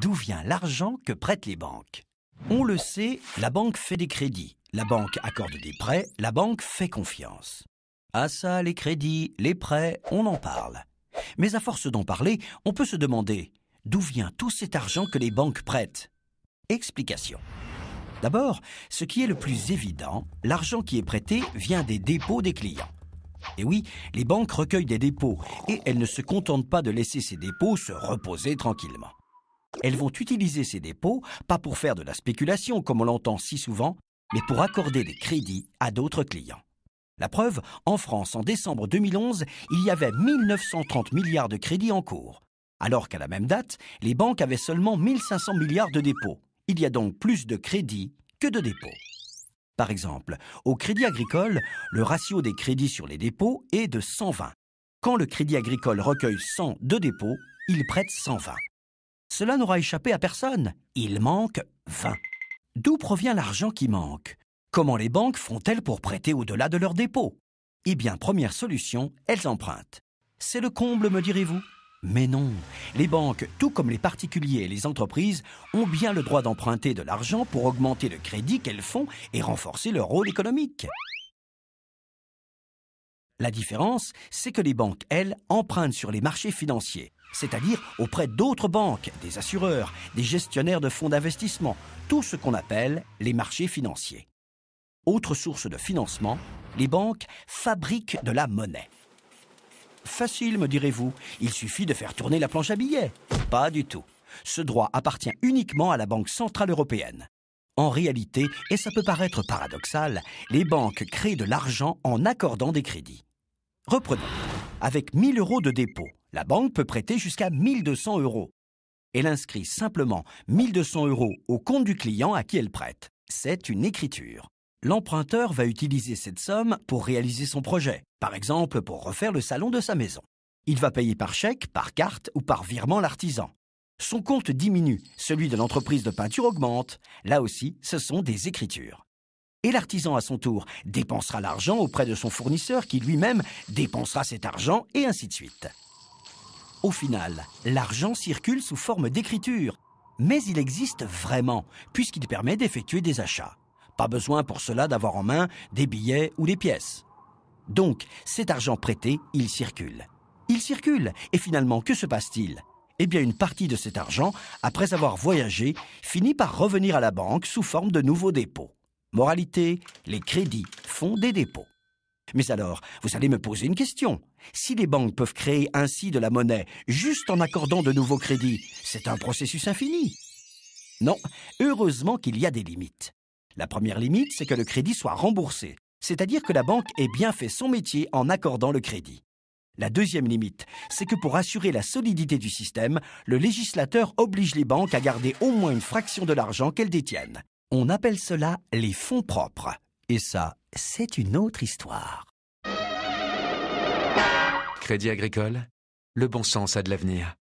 D'où vient l'argent que prêtent les banques? On le sait, la banque fait des crédits, la banque accorde des prêts, la banque fait confiance. Ah ça, les crédits, les prêts, on en parle. Mais à force d'en parler, on peut se demander d'où vient tout cet argent que les banques prêtent? Explication. D'abord, ce qui est le plus évident, l'argent qui est prêté vient des dépôts des clients. Et oui, les banques recueillent des dépôts et elles ne se contentent pas de laisser ces dépôts se reposer tranquillement. Elles vont utiliser ces dépôts, pas pour faire de la spéculation comme on l'entend si souvent, mais pour accorder des crédits à d'autres clients. La preuve, en France, en décembre 2011, il y avait 1930 milliards de crédits en cours, alors qu'à la même date, les banques avaient seulement 1500 milliards de dépôts. Il y a donc plus de crédits que de dépôts. Par exemple, au Crédit Agricole, le ratio des crédits sur les dépôts est de 120. Quand le Crédit Agricole recueille 100 de dépôts, il prête 120. Cela n'aura échappé à personne. Il manque 20. D'où provient l'argent qui manque? Comment les banques font-elles pour prêter au-delà de leurs dépôts? Eh bien, première solution, elles empruntent. C'est le comble, me direz-vous? Mais non, les banques, tout comme les particuliers et les entreprises, ont bien le droit d'emprunter de l'argent pour augmenter le crédit qu'elles font et renforcer leur rôle économique. La différence, c'est que les banques, elles, empruntent sur les marchés financiers, c'est-à-dire auprès d'autres banques, des assureurs, des gestionnaires de fonds d'investissement, tout ce qu'on appelle les marchés financiers. Autre source de financement, les banques fabriquent de la monnaie. Facile, me direz-vous, il suffit de faire tourner la planche à billets. Pas du tout. Ce droit appartient uniquement à la Banque centrale européenne. En réalité, et ça peut paraître paradoxal, les banques créent de l'argent en accordant des crédits. Reprenons. Avec 1 000 € de dépôt, la banque peut prêter jusqu'à 1 200 €. Elle inscrit simplement 1 200 € au compte du client à qui elle prête. C'est une écriture. L'emprunteur va utiliser cette somme pour réaliser son projet, par exemple pour refaire le salon de sa maison. Il va payer par chèque, par carte ou par virement l'artisan. Son compte diminue, celui de l'entreprise de peinture augmente. Là aussi, ce sont des écritures. Et l'artisan, à son tour, dépensera l'argent auprès de son fournisseur qui lui-même dépensera cet argent et ainsi de suite. Au final, l'argent circule sous forme d'écriture, mais il existe vraiment, puisqu'il permet d'effectuer des achats. Pas besoin pour cela d'avoir en main des billets ou des pièces. Donc, cet argent prêté, il circule. Il circule, et finalement, que se passe-t-il? Eh bien, une partie de cet argent, après avoir voyagé, finit par revenir à la banque sous forme de nouveaux dépôts. Moralité, les crédits font des dépôts. Mais alors, vous allez me poser une question. Si les banques peuvent créer ainsi de la monnaie juste en accordant de nouveaux crédits, c'est un processus infini. Non, heureusement qu'il y a des limites. La première limite, c'est que le crédit soit remboursé, c'est-à-dire que la banque ait bien fait son métier en accordant le crédit. La deuxième limite, c'est que pour assurer la solidité du système, le législateur oblige les banques à garder au moins une fraction de l'argent qu'elles détiennent. On appelle cela les fonds propres. Et ça, c'est une autre histoire. Crédit Agricole, le bon sens a de l'avenir.